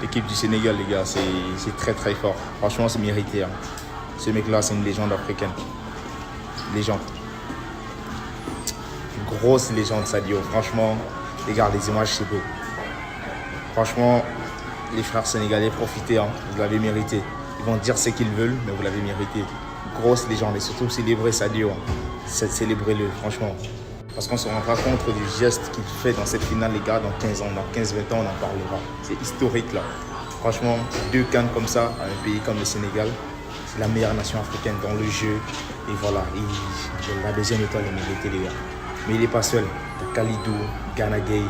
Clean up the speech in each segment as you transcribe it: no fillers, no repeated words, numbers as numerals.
L'équipe du Sénégal, les gars, c'est très très fort. Franchement, c'est mérité. Hein. Ce mec-là, c'est une légende africaine. Légende. Une grosse légende, Sadio. Franchement, les gars, les images, c'est beau. Franchement, les frères sénégalais, profitez. Hein. Vous l'avez mérité. Ils vont dire ce qu'ils veulent, mais vous l'avez mérité. Grosse légende. Et surtout, célébrer Sadio. Hein. Célébrez-le, franchement. Parce qu'on ne se rend pas compte du geste qu'il fait dans cette finale, les gars, dans 15 ans, dans 15-20 ans, on en parlera. C'est historique, là. Franchement, 2 CAN comme ça, à un pays comme le Sénégal, c'est la meilleure nation africaine dans le jeu. Et voilà, la deuxième étoile est méritée, les gars. Mais il n'est pas seul. Kalidou, Gana Gueye,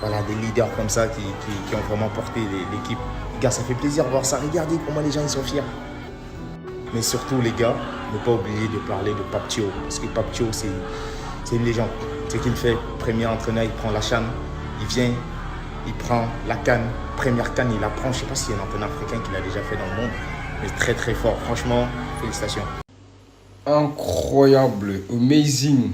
voilà, des leaders comme ça qui ont vraiment porté l'équipe. Les gars, ça fait plaisir de voir ça. Regardez comment les gens ils sont fiers. Mais surtout, les gars, ne pas oublier de parler de Pape Thiaw. Parce que Pape Thiaw, c'est une légende. Ce qu'il fait, premier entraîneur, il prend la CHAN, il vient, il prend la CAN, première CAN, il la prend. Je ne sais pas s'il y a un entraîneur africain qui l'a déjà fait dans le monde, mais très très fort. Franchement, félicitations. Incroyable, amazing.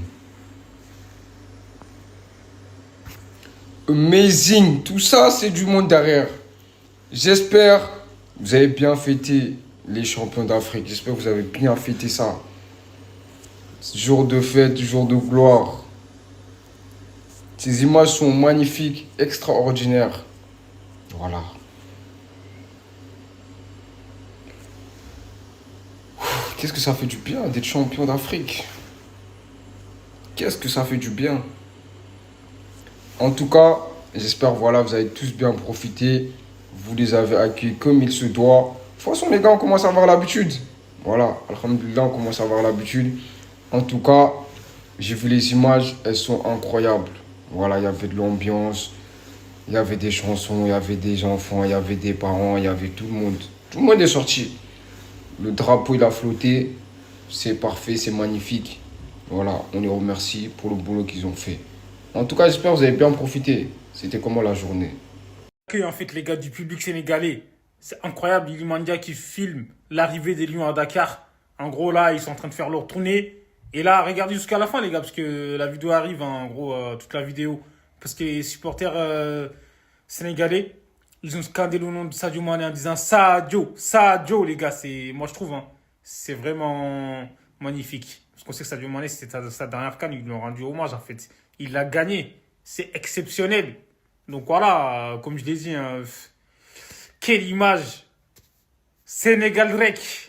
Amazing, tout ça c'est du monde derrière. J'espère que vous avez bien fêté les champions d'Afrique. J'espère que vous avez bien fêté ça. Jour de fête, jour de gloire. Ces images sont magnifiques, extraordinaires. Voilà. Qu'est-ce que ça fait du bien d'être champion d'Afrique? Qu'est-ce que ça fait du bien? En tout cas, j'espère voilà, vous avez tous bien profité. Vous les avez accueillis comme il se doit. De toute façon, les gars, on commence à avoir l'habitude. Voilà, alhamdoulilah, on commence à avoir l'habitude. En tout cas, j'ai vu les images, elles sont incroyables. Voilà, il y avait de l'ambiance, il y avait des chansons, il y avait des enfants, il y avait des parents, il y avait tout le monde. Tout le monde est sorti. Le drapeau, il a flotté. C'est parfait, c'est magnifique. Voilà, on les remercie pour le boulot qu'ils ont fait. En tout cas, j'espère que vous avez bien profité. C'était comment la journée? En fait, les gars du public sénégalais, c'est incroyable. Ilimandia qui filme l'arrivée des Lions à Dakar. En gros, là, ils sont en train de faire leur tournée. Et là, regardez jusqu'à la fin, les gars, parce que la vidéo arrive, hein, en gros, toute la vidéo. Parce que les supporters sénégalais, ils ont scandé le nom de Sadio Mané en disant Sadio, Sadio, les gars. Moi, je trouve, hein, c'est vraiment magnifique. Parce qu'on sait que Sadio Mané, c'était sa dernière CAN, ils lui ont rendu hommage, en fait. Il l'a gagné. C'est exceptionnel. Donc voilà, comme je l'ai dit, hein, quelle image. Sénégal Rec.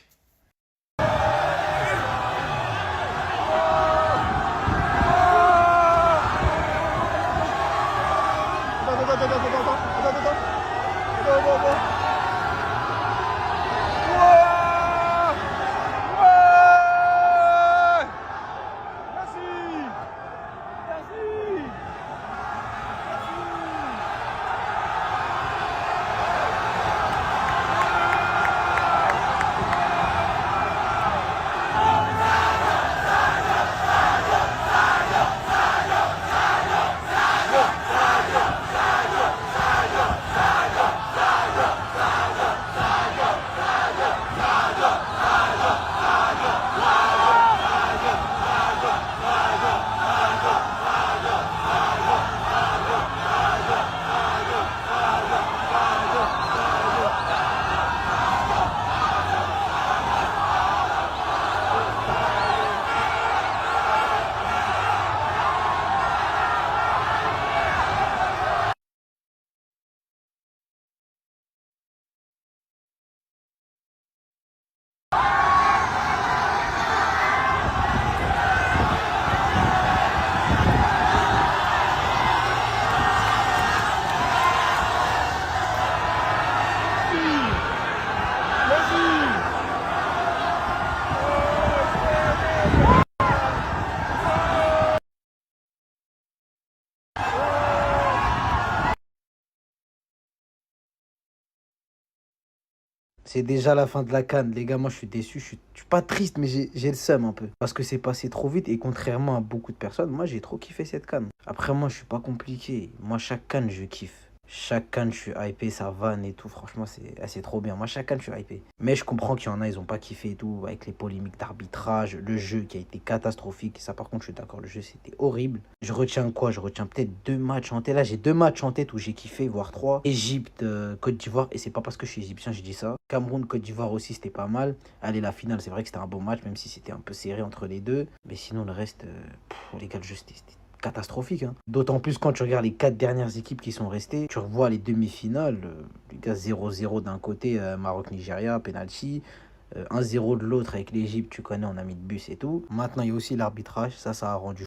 C'est déjà la fin de la CAN. Les gars, moi, je suis déçu. Je suis pas triste, mais j'ai le seum un peu. Parce que c'est passé trop vite. Et contrairement à beaucoup de personnes, moi, j'ai trop kiffé cette CAN. Après, moi, je suis pas compliqué. Moi, chaque CAN, je kiffe. Chaque CAN, je suis hypé, ça vanne et tout. Franchement, c'est trop bien. Moi, chaque CAN, je suis hypé. Mais je comprends qu'il y en a, ils ont pas kiffé et tout, avec les polémiques d'arbitrage, le jeu qui a été catastrophique. Ça, par contre, je suis d'accord, le jeu, c'était horrible. Je retiens quoi? Je retiens peut-être 2 matchs en tête. Là, j'ai 2 matchs en tête où j'ai kiffé, voire 3. Égypte, Côte d'Ivoire. Et c'est pas parce que je suis égyptien, je dis ça. Cameroun, Côte d'Ivoire aussi, c'était pas mal. Allez, la finale, c'est vrai que c'était un bon match, même si c'était un peu serré entre les deux. Mais sinon, le reste, les gars, le jeu, c'était catastrophique. Hein. D'autant plus quand tu regardes les 4 dernières équipes qui sont restées, tu revois les demi-finales, les gars 0-0 d'un côté, Maroc-Nigeria, penalty, 1-0 de l'autre avec l'Égypte, tu connais, on a mis de bus et tout. Maintenant, il y a aussi l'arbitrage, ça a rendu.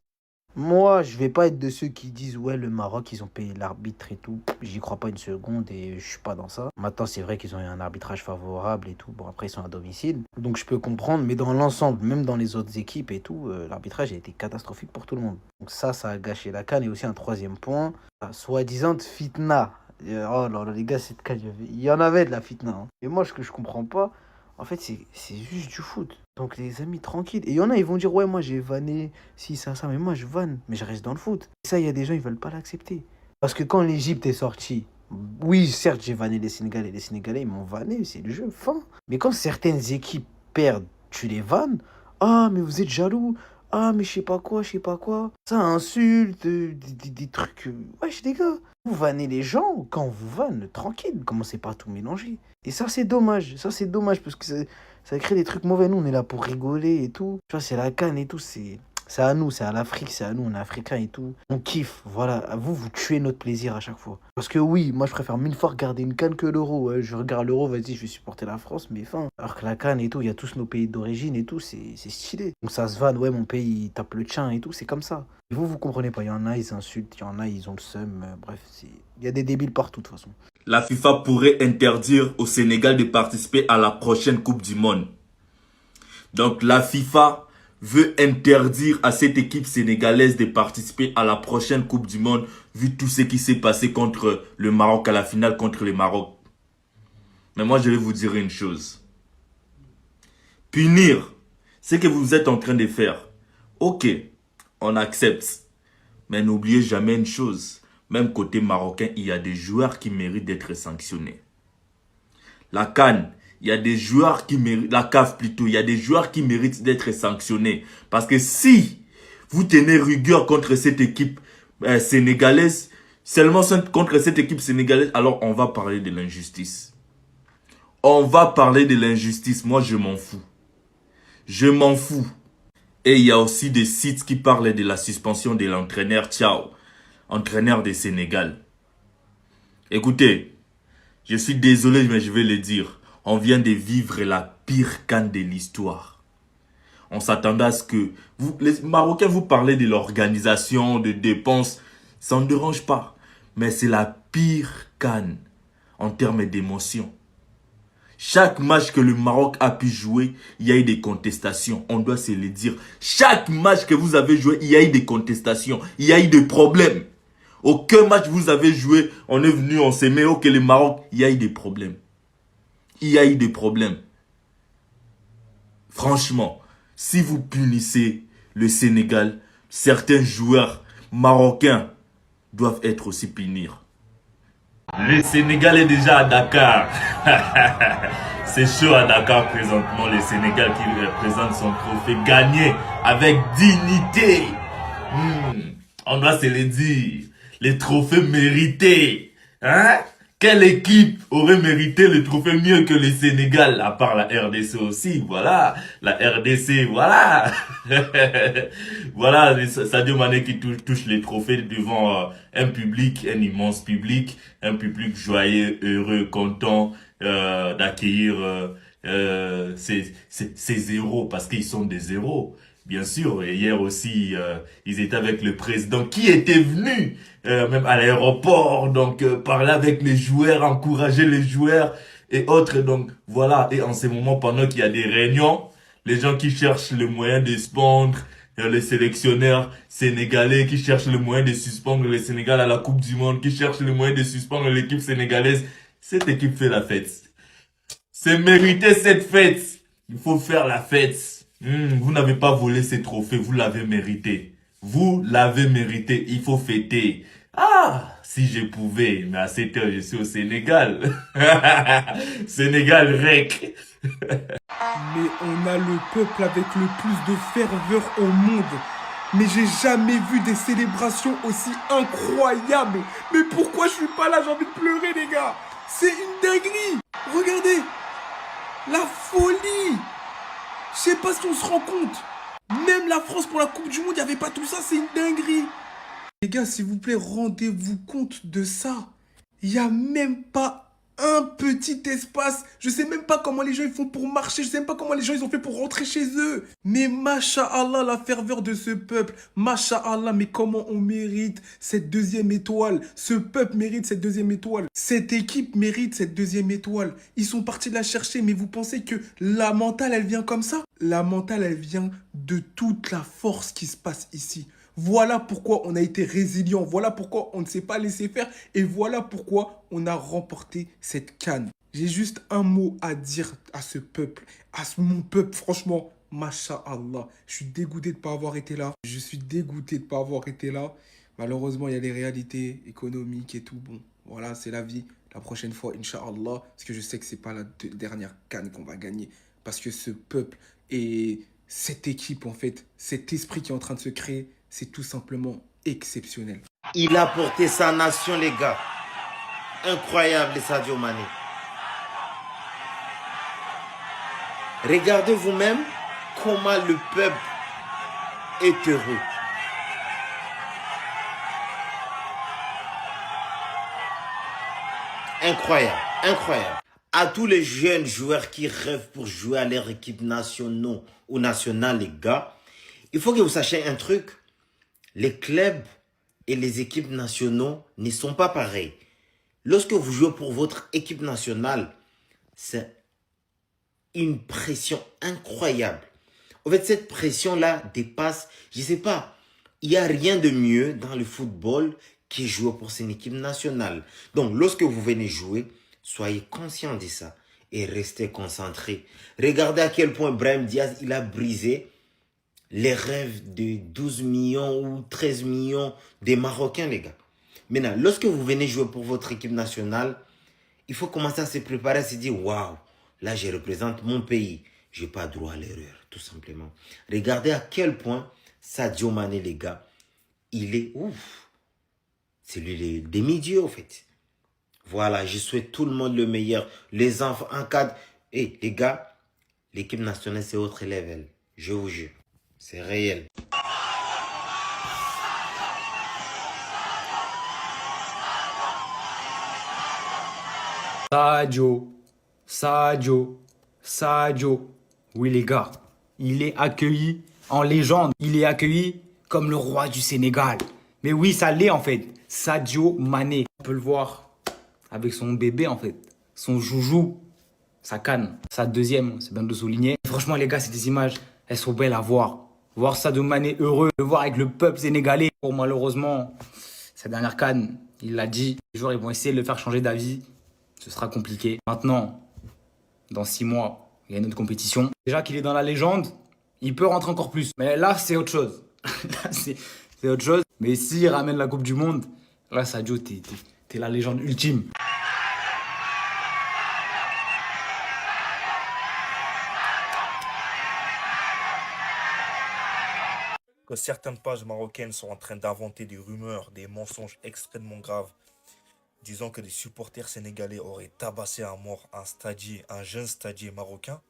Moi, je vais pas être de ceux qui disent ouais, le Maroc, ils ont payé l'arbitre et tout. J'y crois pas une seconde et je suis pas dans ça. Maintenant, c'est vrai qu'ils ont eu un arbitrage favorable et tout. Bon, après, ils sont à domicile. Donc, je peux comprendre. Mais dans l'ensemble, même dans les autres équipes et tout, l'arbitrage a été catastrophique pour tout le monde. Donc, ça a gâché la CAN. Et aussi, un troisième point, soi-disant de fitna. Oh là là, les gars, cette CAN, il y en avait de la fitna. Hein. Et moi, ce que je comprends pas, en fait, c'est juste du foot. Donc, les amis, tranquille. Et il y en a, ils vont dire, ouais, moi, j'ai vanné, si, ça. Mais moi, je vanne, mais je reste dans le foot. Et ça, il y a des gens, ils veulent pas l'accepter. Parce que quand l'Égypte est sortie, oui, certes, j'ai vanné les Sénégalais. Les Sénégalais, ils m'ont vanné, c'est le jeu, fin. Mais quand certaines équipes perdent, tu les vannes. Ah, mais vous êtes jaloux. Ah, mais je sais pas quoi, je sais pas quoi. Ça insulte, des trucs. Wesh, les gars. Vous vannez les gens quand on vous vanne, tranquille. Commencez pas à tout mélanger. Et ça, c'est dommage. Ça, c'est dommage parce que ça crée des trucs mauvais. Nous, on est là pour rigoler et tout. Tu vois, c'est la CAN et tout. C'est à nous, c'est à l'Afrique, c'est à nous, on est africains et tout. On kiffe, voilà. Vous tuez notre plaisir à chaque fois. Parce que oui, moi je préfère 1000 fois regarder une CAN que l'Euro. Ouais. Je regarde l'Euro, vas-y, je vais supporter la France, mais fin. Alors que la CAN et tout, il y a tous nos pays d'origine et tout, c'est stylé. Donc ça se vanne, ouais, mon pays il tape le tien et tout, c'est comme ça. Et vous comprenez pas. Il y en a, ils insultent, il y en a, ils ont le seum. Bref, il y a des débiles partout de toute façon. La FIFA pourrait interdire au Sénégal de participer à la prochaine Coupe du Monde. Donc la FIFA veut interdire à cette équipe sénégalaise de participer à la prochaine Coupe du Monde, vu tout ce qui s'est passé contre le Maroc, à la finale contre le Maroc. Mais moi, je vais vous dire une chose. Punir ce que vous êtes en train de faire. Ok, on accepte. Mais n'oubliez jamais une chose. Même côté marocain, il y a des joueurs qui méritent d'être sanctionnés. La CAN, il y a des joueurs qui méritent, la CAF plutôt, il y a des joueurs qui méritent d'être sanctionnés. Parce que si vous tenez rigueur contre cette équipe sénégalaise, seulement contre cette équipe sénégalaise, alors on va parler de l'injustice. On va parler de l'injustice. Moi, je m'en fous. Je m'en fous. Et il y a aussi des sites qui parlent de la suspension de l'entraîneur Thiaw, entraîneur du Sénégal. Écoutez, je suis désolé, mais je vais le dire. On vient de vivre la pire CAN de l'histoire. On s'attendait à ce que... les Marocains, vous parlez de l'organisation, de dépenses. Ça ne dérange pas. Mais c'est la pire CAN en termes d'émotion. Chaque match que le Maroc a pu jouer, il y a eu des contestations. On doit se le dire. Chaque match que vous avez joué, il y a eu des contestations. Il y a eu des problèmes. Aucun match vous avez joué, on est venu, on s'est mis, ok, le Maroc, il y a eu des problèmes. Il y a eu des problèmes. Franchement, si vous punissez le Sénégal, certains joueurs marocains doivent être aussi punis. Le Sénégal est déjà à Dakar. C'est chaud à Dakar présentement. Le Sénégal qui représente son trophée gagné avec dignité. On doit se le dire. Les trophées mérités. Hein? Quelle équipe aurait mérité le trophée mieux que le Sénégal? À part la RDC aussi, voilà. La RDC, voilà. Voilà, Sadio Mané qui touche les trophées devant un public, un immense public. Un public joyeux, heureux, content d'accueillir ces héros, parce qu'ils sont des héros. Bien sûr, et hier aussi, ils étaient avec le président qui était venu, même à l'aéroport, donc parler avec les joueurs, encourager les joueurs et autres. Donc voilà, et en ce moment, pendant qu'il y a des réunions, les gens qui cherchent le moyen de suspendre les sélectionneurs sénégalais, qui cherchent le moyen de suspendre le Sénégal à la Coupe du Monde, qui cherchent le moyen de suspendre l'équipe sénégalaise, cette équipe fait la fête. C'est mérité cette fête. Il faut faire la fête. Vous n'avez pas volé ces trophées, vous l'avez mérité. Vous l'avez mérité, il faut fêter. Ah, si je pouvais, mais à cette heure, je suis au Sénégal. Sénégal rec. Mais on a le peuple avec le plus de ferveur au monde. Mais j'ai jamais vu des célébrations aussi incroyables. Mais pourquoi je suis pas là? J'ai envie de pleurer, les gars. C'est une dinguerie. Regardez. La folie. Je sais pas si on se rend compte. Même la France pour la Coupe du Monde, il n'y avait pas tout ça. C'est une dinguerie. Les gars, s'il vous plaît, rendez-vous compte de ça. Il n'y a même pas un petit espace. Je sais même pas comment les gens ils font pour marcher. Je sais même pas comment les gens ils ont fait pour rentrer chez eux. Mais masha'Allah, la ferveur de ce peuple. Masha'Allah, mais comment on mérite cette deuxième étoile. Ce peuple mérite cette deuxième étoile. Cette équipe mérite cette deuxième étoile. Ils sont partis la chercher, mais vous pensez que la mentale, elle vient comme ça? La mentale, elle vient de toute la force qui se passe ici. Voilà pourquoi on a été résilient, voilà pourquoi on ne s'est pas laissé faire et voilà pourquoi on a remporté cette CAN. J'ai juste un mot à dire à ce peuple, mon peuple, franchement, masha'Allah. Je suis dégoûté de ne pas avoir été là. Je suis dégoûté de ne pas avoir été là. Malheureusement, il y a les réalités économiques et tout. Bon, voilà, c'est la vie. La prochaine fois, Inch'Allah, parce que je sais que ce n'est pas la dernière CAN qu'on va gagner. Parce que ce peuple et cette équipe, en fait, cet esprit qui est en train de se créer, c'est tout simplement exceptionnel. Il a porté sa nation, les gars. Incroyable, Sadio Mané. Regardez vous-même comment le peuple est heureux. Incroyable, incroyable. À tous les jeunes joueurs qui rêvent pour jouer à leur équipe nationale ou nationale, les gars, il faut que vous sachiez un truc. Les clubs et les équipes nationaux ne sont pas pareils. Lorsque vous jouez pour votre équipe nationale, c'est une pression incroyable. En fait, cette pression-là dépasse, je ne sais pas, il n'y a rien de mieux dans le football que jouer pour son équipe nationale. Donc, lorsque vous venez jouer, soyez conscient de ça et restez concentrés. Regardez à quel point Brahim Diaz, il a brisé les rêves de 12 millions ou 13 millions des Marocains, les gars. Maintenant, lorsque vous venez jouer pour votre équipe nationale, il faut commencer à se préparer, à se dire, waouh, là, je représente mon pays. Je n'ai pas droit à l'erreur, tout simplement. Regardez à quel point Sadio Mané, les gars, il est ouf. C'est lui le demi-dieu, en fait. Voilà, je souhaite tout le monde le meilleur. Les enfants en cadre. Et les gars, l'équipe nationale, c'est autre level. Je vous jure. C'est réel. Sadio. Oui les gars, il est accueilli en légende. Il est accueilli comme le roi du Sénégal. Mais oui, ça l'est en fait. Sadio Mané. On peut le voir avec son bébé en fait. Son joujou, sa canne, sa deuxième, c'est bien de le souligner. Franchement les gars, c'est des images, elles sont belles à voir. Voir Sadio Mané heureux, le voir avec le peuple sénégalais. Bon, malheureusement, sa dernière CAN, il l'a dit. Les joueurs, ils vont essayer de le faire changer d'avis. Ce sera compliqué. Maintenant, dans 6 mois, il y a une autre compétition. Déjà qu'il est dans la légende, il peut rentrer encore plus. Mais là, c'est autre chose. Là, c'est autre chose. Mais s'il ramène la Coupe du Monde, là, Sadio, t'es la légende ultime. Que certaines pages marocaines sont en train d'inventer des rumeurs, des mensonges extrêmement graves, disant que des supporters sénégalais auraient tabassé à mort un jeune stadier marocain.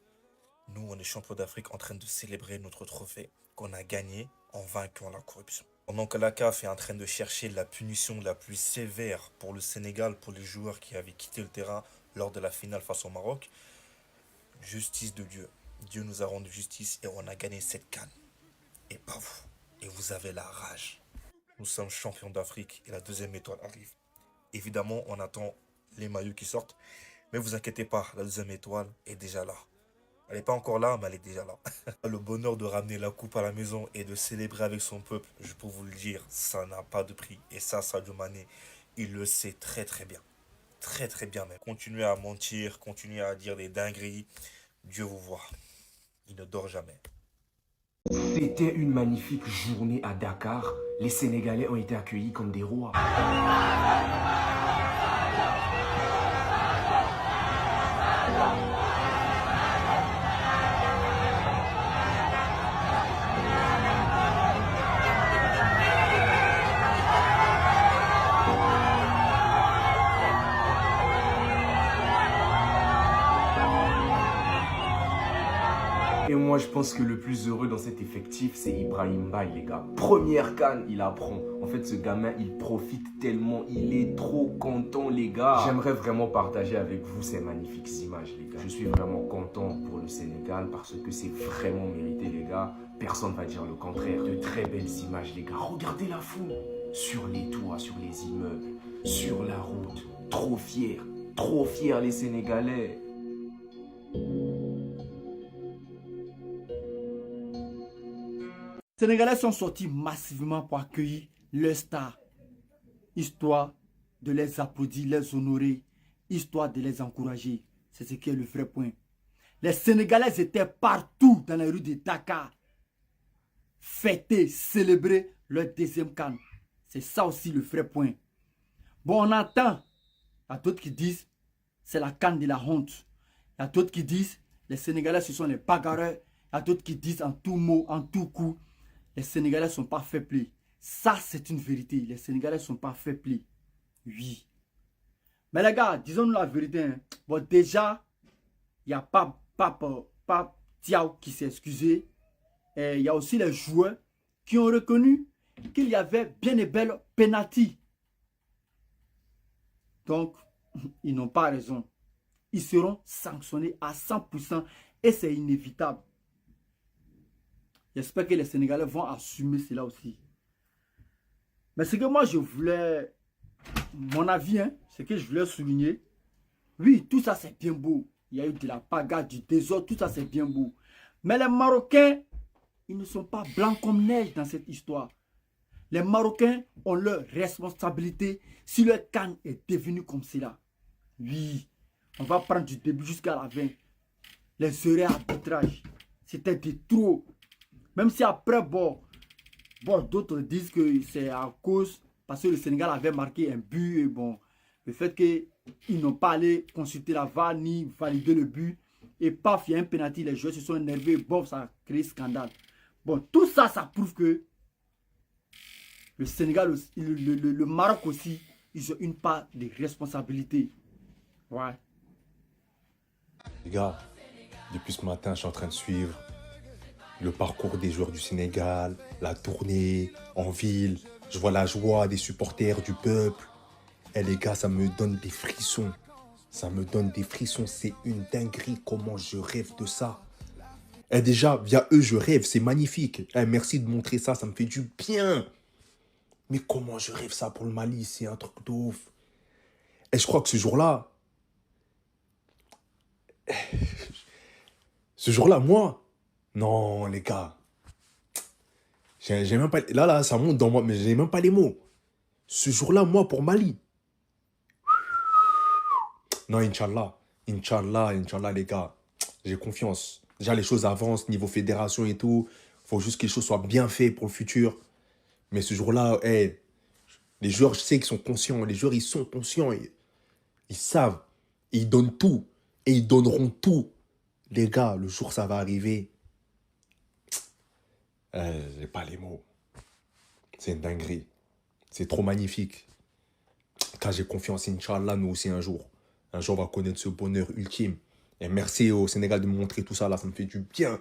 Nous, on est champions d'Afrique en train de célébrer notre trophée qu'on a gagné en vainquant la corruption. Pendant que la CAF est en train de chercher la punition la plus sévère pour le Sénégal, pour les joueurs qui avaient quitté le terrain lors de la finale face au Maroc, justice de Dieu. Dieu nous a rendu justice et on a gagné cette CAN. Et pas vous. Et vous avez la rage. Nous sommes champions d'Afrique et la deuxième étoile arrive. Évidemment, on attend les maillots qui sortent. Mais vous inquiétez pas, la deuxième étoile est déjà là. Elle n'est pas encore là, mais elle est déjà là. Le bonheur de ramener la coupe à la maison et de célébrer avec son peuple, je peux vous le dire, ça n'a pas de prix. Et ça, Sadio Mané, il le sait très très bien. Très très bien même. Continuez à mentir, continuez à dire des dingueries. Dieu vous voit. Il ne dort jamais. C'était une magnifique journée à Dakar Les Sénégalais ont été accueillis comme des rois. Et moi, je pense que le plus heureux dans cet effectif, c'est Ibrahim Baye, les gars. Première CAN, il apprend. En fait, ce gamin, il profite tellement. Il est trop content, les gars. J'aimerais vraiment partager avec vous ces magnifiques images, les gars. Je suis vraiment content pour le Sénégal parce que c'est vraiment mérité, les gars. Personne ne va dire le contraire. De très belles images, les gars. Regardez la foule. Sur les toits, sur les immeubles, sur la route. Trop fiers les Sénégalais. Les Sénégalais sont sortis massivement pour accueillir leurs stars, histoire de les applaudir, les honorer, histoire de les encourager. C'est ce qui est le vrai point. Les Sénégalais étaient partout dans les rues de Dakar, fêter, célébrer leur deuxième CAN. C'est ça aussi le vrai point. Bon, on entend, il y a d'autres qui disent c'est la CAN de la honte. Il y a d'autres qui disent les Sénégalais ce sont les bagarreurs. Il y a d'autres qui disent en tout mot, en tout coup, les Sénégalais ne sont pas fair play. Ça, c'est une vérité. Les Sénégalais ne sont pas fair play. Oui. Mais les gars, disons-nous la vérité. Hein. Bon, déjà, il n'y a pas Tiao qui s'est excusé. Et il y a aussi les joueurs qui ont reconnu qu'il y avait bien et belle penalty. Donc, ils n'ont pas raison. Ils seront sanctionnés à 100% et c'est inévitable. J'espère que les Sénégalais vont assumer cela aussi. Mais ce que moi je voulais, mon avis, hein, ce que je voulais souligner, oui, tout ça c'est bien beau. Il y a eu de la bagarre, du désordre, tout ça c'est bien beau. Mais les Marocains, ils ne sont pas blancs comme neige dans cette histoire. Les Marocains ont leur responsabilité si leur CAN est devenu comme cela. Oui, on va prendre du début jusqu'à la fin. Les erreurs arbitrage, c'était de trop. Même si après, bon d'autres disent que c'est à cause, parce que le Sénégal avait marqué un but, et bon, le fait qu'ils n'ont pas allé consulter la VAR ni valider le but, et paf, il y a un penalty, les joueurs se sont énervés, bon, ça a créé scandale. Bon, tout ça, ça prouve que le Sénégal, le Maroc aussi, ils ont une part de responsabilité. Ouais. Les gars, depuis ce matin, je suis en train de suivre le parcours des joueurs du Sénégal, la tournée en ville. Je vois la joie des supporters, du peuple. Et les gars, ça me donne des frissons. Ça me donne des frissons. C'est une dinguerie. Comment je rêve de ça. Et déjà, via eux, je rêve. C'est magnifique. Et merci de montrer ça. Ça me fait du bien. Mais comment je rêve ça pour le Mali. C'est un truc de ouf. Et je crois que ce jour-là... moi... Non, les gars. J'ai même pas... Là, ça monte dans moi, mais j'ai même pas les mots. Ce jour-là, moi, pour Mali. Non, Inch'Allah. Inch'Allah, les gars. J'ai confiance. Déjà, les choses avancent niveau fédération et tout. Faut juste que les choses soient bien faites pour le futur. Mais ce jour-là, hey, les joueurs, je sais qu'ils sont conscients. Les joueurs, ils sont conscients. Ils savent. Et ils donnent tout. Et ils donneront tout. Les gars, le jour, ça va arriver. J'ai pas les mots. C'est une dinguerie. C'est trop magnifique. Quand j'ai confiance, Inch'Allah, nous aussi un jour. Un jour, on va connaître ce bonheur ultime. Et merci au Sénégal de me montrer tout ça là, ça me fait du bien.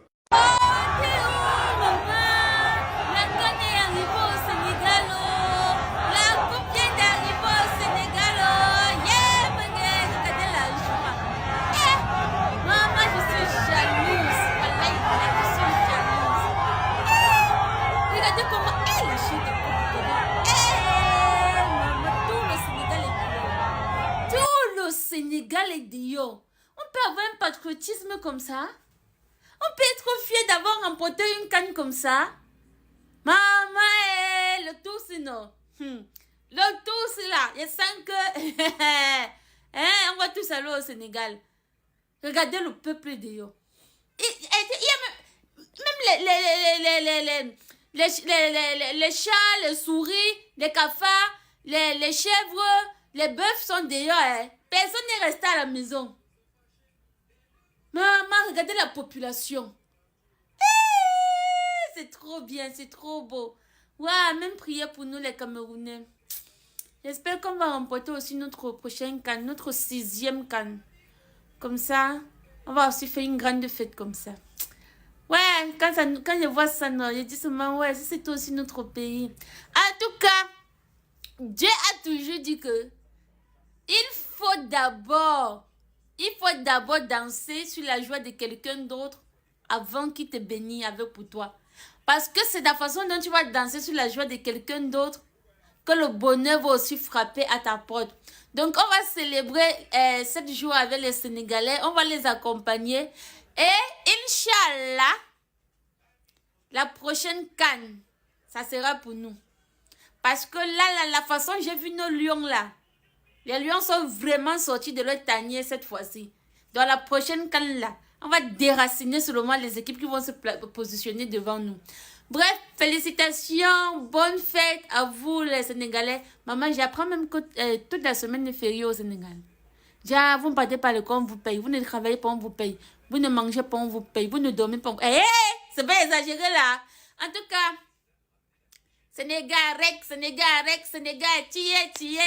Sénégal est Dio. On peut avoir un patriotisme comme ça. On peut être fier d'avoir remporté une canne comme ça. Maman, le tout c'est non. Le tout c'est là. Il y a 5 on va tous aller au Sénégal. Regardez le peuple Dio. Il y a même les chats, les souris, les cafards, les chèvres, les bœufs sont dehors. Hein. Personne n'est resté à la maison. Maman, regardez la population. C'est trop bien, c'est trop beau. Ouais, même prier pour nous les Camerounais. J'espère qu'on va remporter aussi notre prochaine CAN, notre 6e CAN. Comme ça, on va aussi faire une grande fête comme ça. Ouais, quand je vois ça, non, je dis seulement, ouais, c'est aussi notre pays. En tout cas, Dieu a toujours dit que il faut d'abord danser sur la joie de quelqu'un d'autre avant qu'il te bénisse avec pour toi. Parce que c'est la façon dont tu vas danser sur la joie de quelqu'un d'autre que le bonheur va aussi frapper à ta porte. Donc, on va célébrer 7 jours avec les Sénégalais. On va les accompagner. Et, Inch'Allah, la prochaine CAN, ça sera pour nous. Parce que là, la façon j'ai vu nos lions là, les lions sont vraiment sortis de leur tanière cette fois-ci. Dans la prochaine CAN là, on va déraciner seulement les équipes qui vont se positionner devant nous. Bref, félicitations, bonne fête à vous les Sénégalais. Maman, j'apprends même que toute la semaine est fériée au Sénégal. Déjà, vous ne partez pas à l'école, on vous paye. Vous ne travaillez pas, on vous paye. Vous ne mangez pas, on vous paye. Vous ne dormez pas, on vous paye. C'est pas exagéré là. En tout cas, Sénégal, Sénégal, tiye.